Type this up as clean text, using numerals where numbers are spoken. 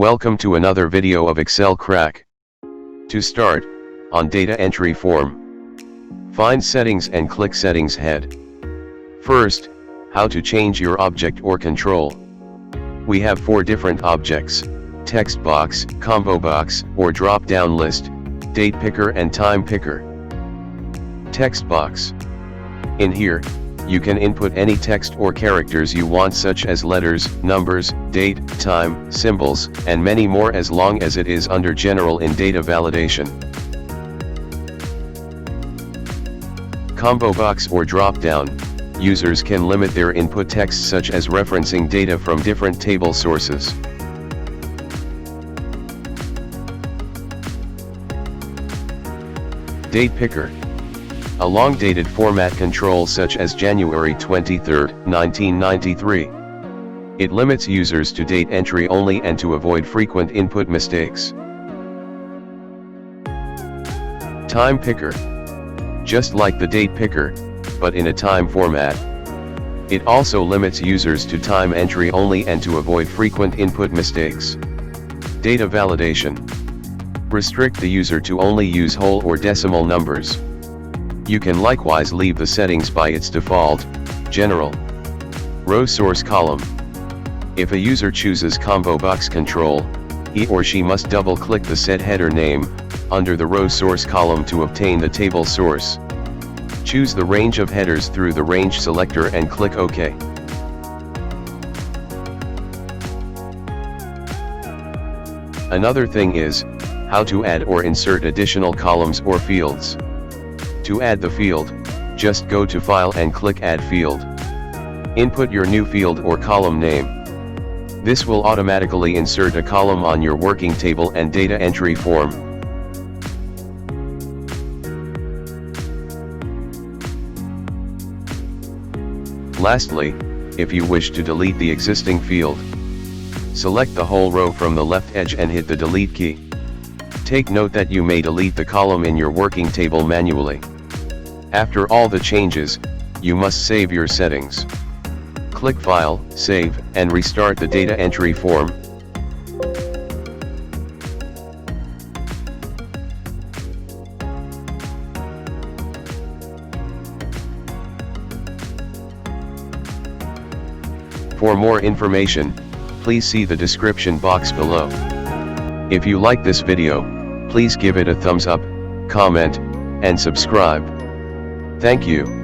Welcome to another video of Excel Crack. To start, on Data Entry form, find Settings and click Settings head. First, how to change your object or control. We have 4 different objects: text box, combo box, or drop-down list, date picker and time picker. Text box. In here, you can input any text or characters you want, such as letters, numbers, date, time, symbols, and many more, as long as it is under General in data validation. Combo box or drop-down, users can limit their input text, such as referencing data from different table sources. Date picker. A long-dated format control, such as January 23, 1993. It limits users to date entry only and to avoid frequent input mistakes. Time picker. Just like the date picker, but in a time format. It also limits users to time entry only and to avoid frequent input mistakes. Data validation. Restrict the user to only use whole or decimal numbers. You can likewise leave the settings by its default, General. Row source column. If a user chooses combo box control, he or she must double-click the set header name under the row source column to obtain the table source. Choose the range of headers through the range selector and click OK. Another thing is how to add or insert additional columns or fields. To add the field, just go to File and click Add Field. Input your new field or column name. This will automatically insert a column on your working table and data entry form. Lastly, if you wish to delete the existing field, select the whole row from the left edge and hit the Delete key. Take note that you may delete the column in your working table manually. After all the changes, you must save your settings. Click File, Save, and restart the data entry form. For more information, please see the description box below. If you like this video, please give it a thumbs up, comment, and subscribe. Thank you.